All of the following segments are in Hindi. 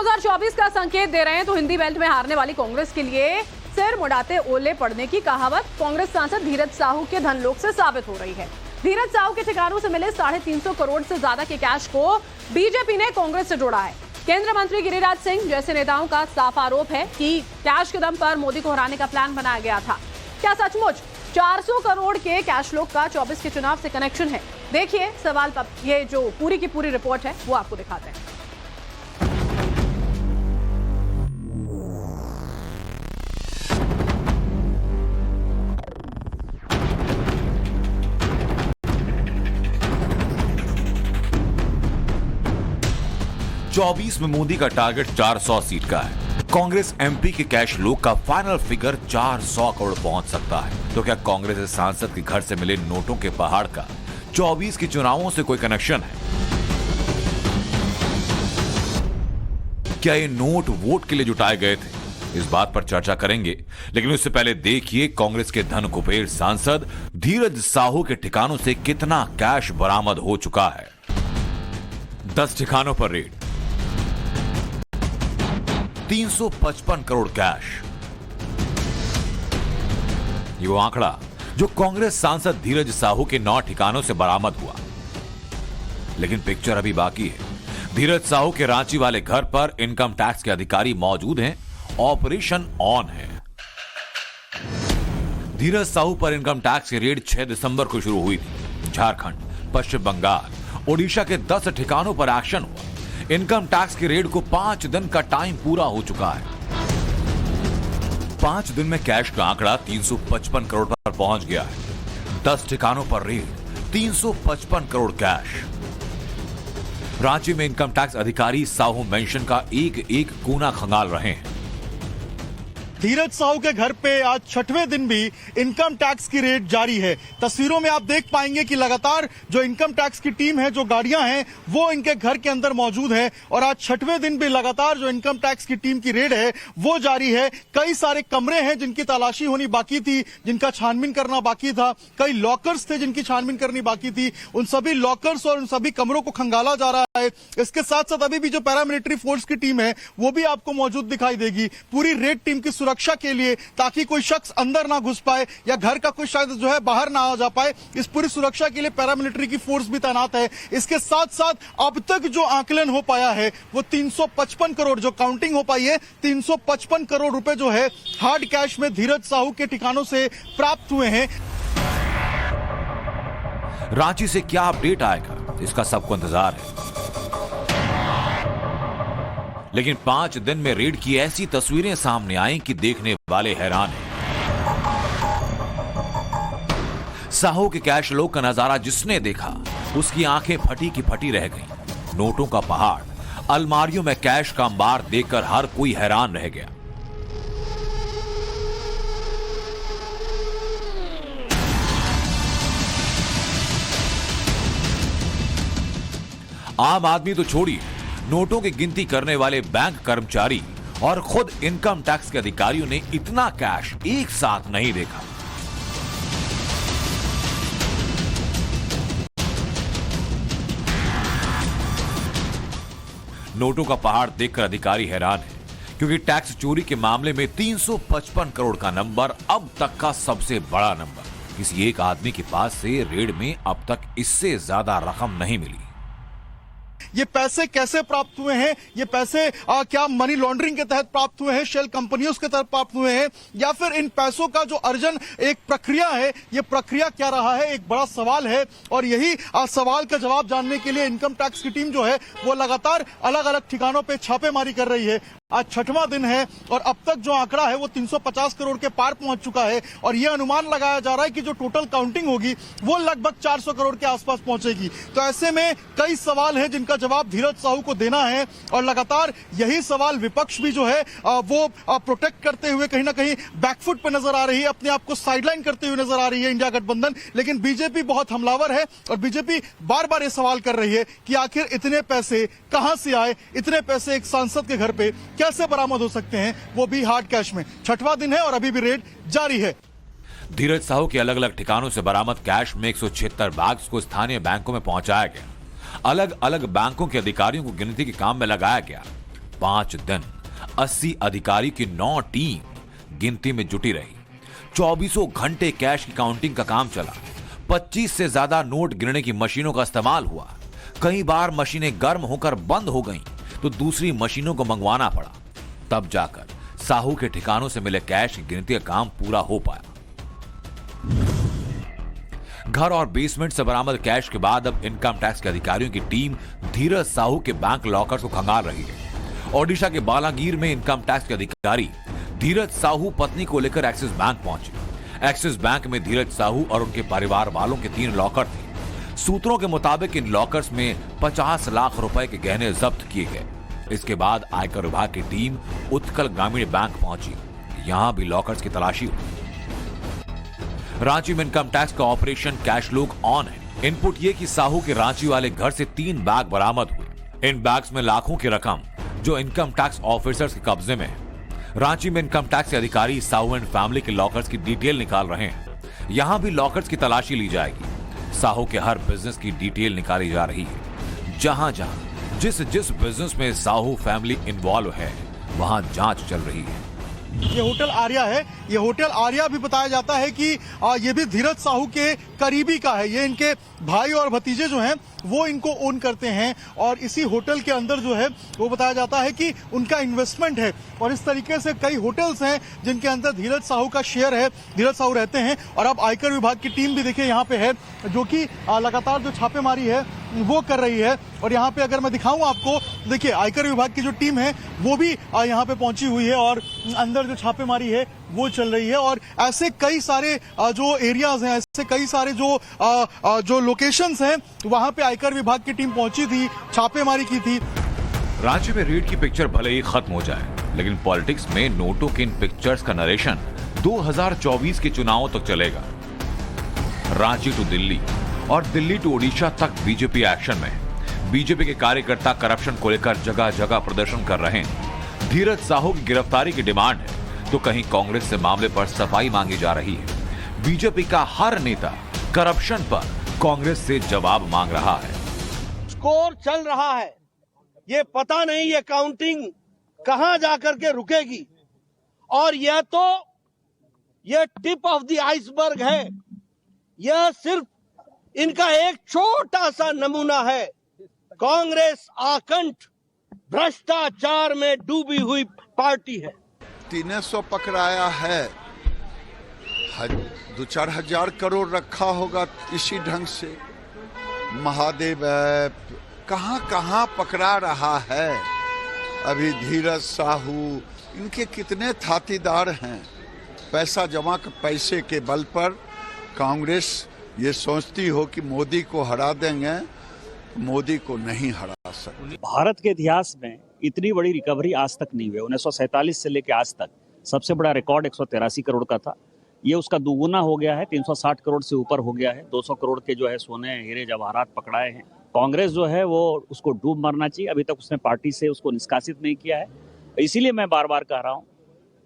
2024 का संकेत दे रहे हैं तो हिंदी बेल्ट में हारने वाली कांग्रेस के लिए सिर मुड़ाते ओले पड़ने की कहावत कांग्रेस सांसद धीरज साहू के धनलोक से साबित हो रही है। धीरज साहू के ठिकानों से मिले 350 करोड़ से ज्यादा के कैश को बीजेपी ने कांग्रेस से जोड़ा है। केंद्रीय मंत्री गिरिराज सिंह जैसे नेताओं का साफ आरोप है कि कैश के दम पर मोदी को हराने का प्लान बनाया गया था। क्या सचमुच 400 करोड़ के कैश लोक का 24 के चुनाव से कनेक्शन है? देखिए सवाल पर ये जो पूरी की पूरी रिपोर्ट है वो आपको दिखाते हैं। चौबीस में मोदी का टारगेट 400 सीट का है। कांग्रेस एमपी के कैश लोक का फाइनल फिगर 400 करोड़ पहुंच सकता है। तो क्या कांग्रेस सांसद के घर से मिले नोटों के पहाड़ का 24 के चुनावों से कोई कनेक्शन है? क्या ये नोट वोट के लिए जुटाए गए थे? इस बात पर चर्चा करेंगे, लेकिन उससे पहले देखिए कांग्रेस के धन कुबेर सांसद धीरज साहू के ठिकानों से कितना कैश बरामद हो चुका है। 10 ठिकानों पर रेड, 355 करोड़ कैश। ये वो आंकड़ा जो कांग्रेस सांसद धीरज साहू के 9 ठिकानों से बरामद हुआ। लेकिन पिक्चर अभी बाकी है। धीरज साहू के रांची वाले घर पर इनकम टैक्स के अधिकारी मौजूद हैं, ऑपरेशन ऑन है। धीरज साहू पर इनकम टैक्स की रेड 6 दिसंबर को शुरू हुई थी। झारखंड, पश्चिम बंगाल, ओडिशा के 10 ठिकानों पर एक्शन हुआ। इनकम टैक्स की रेड को 5 दिन का टाइम पूरा हो चुका है। 5 दिन में कैश का आंकड़ा 355 करोड़ पर पहुंच गया है। 10 ठिकानों पर रेड, 355 करोड़ कैश। रांची में इनकम टैक्स अधिकारी साहू मेंशन का एक एक कोना खंगाल रहे हैं। धीरज साहू के घर पे आज 6वें दिन भी इनकम टैक्स की रेड जारी है। तस्वीरों में आप देख पाएंगे कि लगातार जो इनकम टैक्स की टीम है, जो गाड़ियां हैं, वो इनके घर के अंदर मौजूद है। और आज 6वें दिन भी लगातार जो इनकम टैक्स की टीम की रेड है वो जारी है। कई सारे कमरे हैं जिनकी तलाशी होनी बाकी थी, जिनका छानबीन करना बाकी था। कई लॉकर्स थे जिनकी छानबीन करनी बाकी थी। उन सभी लॉकर्स और उन सभी कमरों को खंगाला जा रहा है। इसके साथ साथ अभी भी जो पैरामिलिट्री फोर्स की टीम है वो भी आपको मौजूद दिखाई देगी पूरी रेड टीम की सुरक्षा के लिए, ताकि कोई शख्स अंदर ना घुस पाए या घर का कोई शायद जो है बाहर ना आ जा पाए। इस पूरी सुरक्षा के लिए पैरामिलिट्री की फोर्स भी तैनात है। इसके साथ साथ अब तक जो आकलन हो पाया है वो 355 करोड़, जो काउंटिंग हो पाई है 355 करोड़ रुपए जो है हार्ड कैश में धीरज साहू के ठिकानों से प्राप्त हुए हैं। रांची से क्या अपडेट आएगा, इसका सबको इंतजार है। लेकिन 5 दिन में रेड की ऐसी तस्वीरें सामने आई कि देखने वाले हैरान हैं। साहू के कैश लोक का नजारा जिसने देखा उसकी आंखें फटी की फटी रह गईं। नोटों का पहाड़, अलमारियों में कैश का अंबार देखकर हर कोई हैरान रह गया। आम आदमी तो छोड़िए, नोटों की गिनती करने वाले बैंक कर्मचारी और खुद इनकम टैक्स के अधिकारियों ने इतना कैश एक साथ नहीं देखा। नोटों का पहाड़ देखकर अधिकारी हैरान है, क्योंकि टैक्स चोरी के मामले में 355 करोड़ का नंबर अब तक का सबसे बड़ा नंबर। किसी एक आदमी के पास से रेड में अब तक इससे ज्यादा रकम नहीं मिली। ये पैसे कैसे प्राप्त हुए हैं? ये पैसे क्या मनी लॉन्ड्रिंग के तहत प्राप्त हुए हैं, शेल कंपनियों के तहत प्राप्त हुए हैं, या फिर इन पैसों का जो अर्जन एक प्रक्रिया है, ये प्रक्रिया क्या रहा है, एक बड़ा सवाल है। और यही सवाल का जवाब जानने के लिए इनकम टैक्स की टीम जो है वो लगातार अलग अलग ठिकानों पे छापेमारी कर रही है। आज 6वां दिन है और अब तक जो आंकड़ा है वो 350 करोड़ के पार पहुंच चुका है। और यह अनुमान लगाया जा रहा है कि जो टोटल काउंटिंग होगी वो लगभग 400 करोड़ के आसपास पहुंचेगी। तो ऐसे में कई सवाल है जिनका जवाब धीरज साहू को देना है। और लगातार यही सवाल विपक्ष भी जो है वो प्रोटेक्ट करते हुए कहीं ना कहीं बैकफुट पे नजर आ रही है, अपने आप को साइडलाइन करते हुए नजर आ रही है इंडिया गठबंधन। लेकिन बीजेपी बहुत हमलावर है और बीजेपी बार बार ये सवाल कर रही है कि आखिर इतने पैसे कहां से आए, इतने पैसे एक सांसद के घर पे कैसे बरामद हो सकते हैं, वो भी हार्ड कैश में। 6वां दिन है और अभी भी रेड जारी है। धीरज साहू के अलग अलग ठिकानों से बरामद कैश में 176 बैग्स को स्थानीय बैंकों में पहुंचाया गया। अलग अलग बैंकों के अधिकारियों को गिनती के काम में लगाया गया। 5 दिन 80 अधिकारी की 9 टीम गिनती में जुटी रही। 24 घंटे कैश की काउंटिंग का काम चला। 25 से ज्यादा नोट गिनने की मशीनों का इस्तेमाल हुआ। कई बार मशीनें गर्म होकर बंद हो गईं, तो दूसरी मशीनों को मंगवाना पड़ा। तब जाकर साहू के ठिकानों से मिले कैश की गिनती का काम पूरा हो पाया। घर और बेसमेंट से बरामद कैश के बाद अब इनकम टैक्स के अधिकारियों की टीम धीरज साहू के बैंक लॉकर्स को खंगाल रही है। ओडिशा के बालागीर में इनकम टैक्स के अधिकारी धीरज साहू पत्नी को लेकर एक्सिस बैंक पहुंचे। एक्सिस बैंक में धीरज साहू और उनके परिवार वालों के 3 लॉकर थे। सूत्रों के मुताबिक इन लॉकर्स में 50 लाख रुपए के गहने जब्त किए गए। इसके बाद आयकर विभाग की टीम उत्कल ग्रामीण बैंक पहुंची। यहां भी लॉकर्स की तलाशी हुई। रांची में इनकम टैक्स का ऑपरेशन कैश लॉक ऑन है। इनपुट ये कि साहू के रांची वाले घर से 3 बैग बरामद हुए। इन बैग्स में लाखों की रकम जो इनकम टैक्स ऑफिसर्स के कब्जे में है। रांची में इनकम टैक्स के अधिकारी साहू एंड फैमिली के लॉकर्स की डिटेल निकाल रहे हैं। यहां भी लॉकर्स की तलाशी ली जाएगी। साहू के हर बिजनेस की डिटेल निकाली जा रही है। जहां जहां जिस बिजनेस में साहू फैमिली इन्वॉल्व है, वहां जांच चल रही है। ये होटल आर्या है। ये होटल आर्या भी बताया जाता है कि ये भी धीरज साहू के करीबी का है। ये इनके भाई और भतीजे जो हैं वो इनको ओन करते हैं और इसी होटल के अंदर जो है वो बताया जाता है कि उनका इन्वेस्टमेंट है। और इस तरीके से कई होटल्स हैं जिनके अंदर धीरज साहू का शेयर है, धीरज साहू रहते हैं। और अब आयकर विभाग की टीम भी देखिए यहाँ पे है, जो कि लगातार जो छापेमारी है वो कर रही है। और यहाँ पे अगर मैं दिखाऊं आपको, देखिए आयकर विभाग की जो टीम है वो भी यहाँ पे पहुंची हुई है और अंदर जो छापेमारी है वो चल रही है। और ऐसे कई सारे जो एरियाज हैं, ऐसे कई सारे जो लोकेशंस हैं, वहां पे आयकर विभाग की टीम पहुंची थी, छापेमारी की थी। रांची में रेड की पिक्चर भले ही खत्म हो जाए, लेकिन पॉलिटिक्स में नोटों के इन पिक्चर्स का नरेशन 2024 के चुनावों तक चलेगा। रांची टू दिल्ली और दिल्ली टू ओडिशा तक बीजेपी एक्शन में। बीजेपी के कार्यकर्ता करप्शन को लेकर जगह जगह प्रदर्शन कर रहे हैं। धीरज साहू की गिरफ्तारी की डिमांड है, तो कहीं कांग्रेस से मामले पर सफाई मांगी जा रही है। बीजेपी का हर नेता करप्शन पर कांग्रेस से जवाब मांग रहा है। स्कोर चल रहा है, ये पता नहीं ये काउंटिंग कहां जाकर के रुकेगी। और यह तो ये टिप ऑफ द आइसबर्ग है। यह सिर्फ इनका एक छोटा सा नमूना है। कांग्रेस आकंठ भ्रष्टाचार में डूबी हुई पार्टी है। 300 पकड़ाया है, 2-4 हजार करोड़ रखा होगा इसी ढंग से। महादेव कहां कहां पकड़ा रहा है। अभी धीरज साहू, इनके कितने थातीदार हैं। पैसा जमा कर पैसे के बल पर कांग्रेस ये सोचती हो कि मोदी को हरा देंगे, मोदी को नहीं हरा सकते। भारत के इतिहास में इतनी बड़ी रिकवरी आज तक नहीं हुई। 1947 से लेकर आज तक सबसे बड़ा रिकॉर्ड 183 करोड़ का था। ये उसका दुगुना हो गया है, 360 करोड़ से ऊपर हो गया है। 200 करोड़ के जो है सोने हीरे जवाहरात पकड़ाए हैं। कांग्रेस जो है वो उसको डूब मरना चाहिए। अभी तक उसने पार्टी से उसको निष्कासित नहीं किया है। इसीलिए मैं बार बार कह रहा हूँ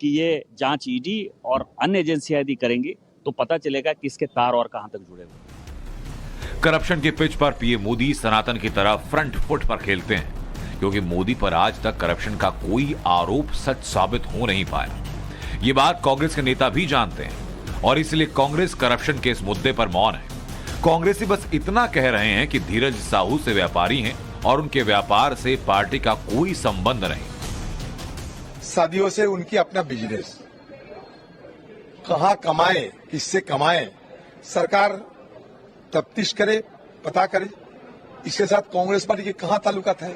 कि ये जांच ईडी और अन्य एजेंसियां यदि करेंगी तो पता चलेगा कि इसके तार और कहां तक जुड़े हुए। करप्शन के पिच पर पीएम मोदी सनातन की तरह फ्रंट फुट पर खेलते हैं, क्योंकि मोदी पर आज तक करप्शन का कोई आरोप सच साबित हो नहीं पाया। ये बात कांग्रेस के नेता भी जानते हैं और इसलिए कांग्रेस करप्शन के इस मुद्दे पर मौन है। कांग्रेसी बस इतना कह रहे हैं कि धीरज साहू से व्यापारी हैं और उनके व्यापार से पार्टी का कोई संबंध नहीं। सदियों से उनकी अपना बिजनेस, कहां कमाए, किससे कमाए, सरकार तफ्तीश करे, पता करे। इसके साथ कांग्रेस पार्टी के कहां ताल्लुकात है?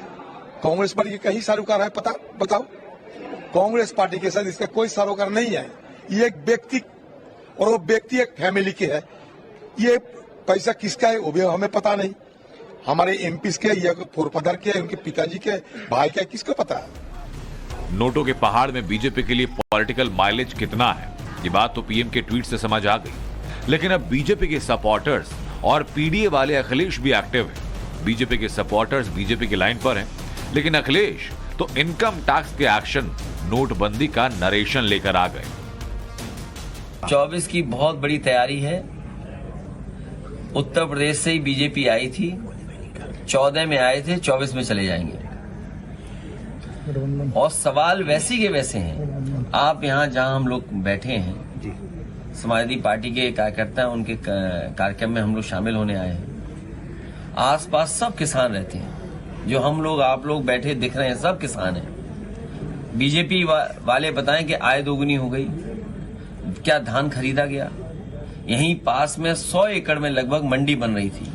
कांग्रेस पार्टी के कहीं सारोकार है, पता बताओ। कांग्रेस पार्टी के साथ इसका कोई सारोकार नहीं है। ये एक व्यक्ति और वो व्यक्ति एक फैमिली के है। ये पैसा किसका है वो भी हमें पता नहीं। हमारे एमपी के या फोरपदर के, उनके पिताजी के, भाई के, किसको पता है? नोटों के पहाड़ में बीजेपी के लिए पॉलिटिकल माइलेज कितना है, ये बात तो पीएम के ट्वीट से समझ आ गई। लेकिन अब बीजेपी के सपोर्टर्स और पीडीए वाले अखिलेश भी एक्टिव हैं। बीजेपी के सपोर्टर्स बीजेपी की लाइन पर हैं, लेकिन अखिलेश तो इनकम टैक्स के एक्शन, नोटबंदी का नरेशन लेकर आ गए। 24 की बहुत बड़ी तैयारी है। उत्तर प्रदेश से ही बीजेपी आई थी, 14 में आए थे, 24 में चले जाएंगे। और सवाल वैसे के वैसे हैं। आप यहाँ जहाँ हम लोग बैठे हैं, समाजवादी पार्टी के कार्यकर्ता हैं, उनके कार्यक्रम में हम लोग शामिल होने आए हैं। आसपास सब किसान रहते हैं, जो हम लोग आप लोग बैठे दिख रहे हैं सब किसान हैं। बीजेपी वाले बताएं कि आय दोगुनी हो गई, क्या धान खरीदा गया? यहीं पास में 100 एकड़ में लगभग मंडी बन रही थी,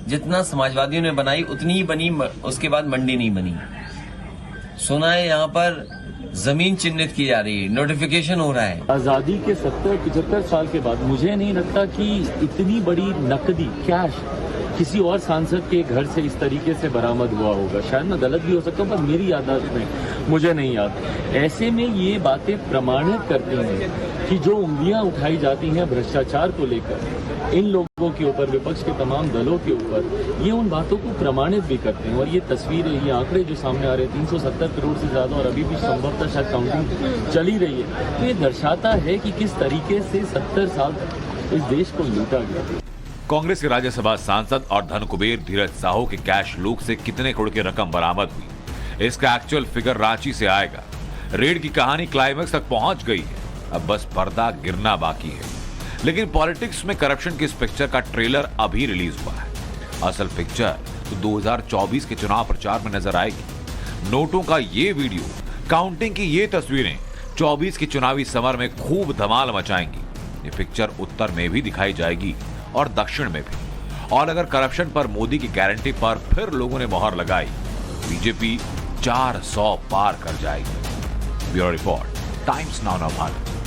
जितना समाजवादियों ने बनाई उतनी ही बनी, उसके बाद मंडी नहीं बनी। सुना है यहाँ पर जमीन चिन्हित की जा रही है, नोटिफिकेशन हो रहा है। आजादी के 70-75 साल के बाद मुझे नहीं लगता कि इतनी बड़ी नकदी कैश किसी और सांसद के घर से इस तरीके से बरामद हुआ होगा। शायद मैं गलत भी हो सकता हूँ, पर मेरी याददाश्त में मुझे नहीं याद। ऐसे में ये बातें प्रमाणित करती हैं कि जो उंगलियां उठाई जाती हैं भ्रष्टाचार को लेकर इन लोगों के ऊपर, विपक्ष के तमाम दलों के ऊपर, ये उन बातों को प्रमाणित भी करते हैं। और ये तस्वीरें, ये आंकड़े जो सामने आ रहे हैं 370 करोड़ से ज्यादा, और अभी भी संभवतः शायद काउंटिंग चली रही है, तो ये दर्शाता है कि किस तरीके से 70 साल तक इस देश को लूटा गया। कांग्रेस के राज्यसभा सांसद और धन कुबेर धीरज साहू के कैश लूट से कितने करोड़ की रकम बरामद हुई, इसका एक्चुअल फिगर रांची से आएगा। रेड की कहानी क्लाइमेक्स तक पहुंच गई है, अब बस पर्दा गिरना बाकी है। लेकिन पॉलिटिक्स में करप्शन की इस पिक्चर का ट्रेलर अभी रिलीज हुआ है। असल पिक्चर तो 2024 के चुनाव प्रचार में नजर आएगी। नोटों का ये वीडियो, काउंटिंग की ये तस्वीरें 24 के चुनावी समर में खूब धमाल मचाएंगी। ये पिक्चर उत्तर में भी दिखाई जाएगी और दक्षिण में भी। और अगर करप्शन पर मोदी की गारंटी पर फिर लोगों ने मोहर लगाई, बीजेपी 400 पार कर जाएगी। Bureau report, times now Bharat.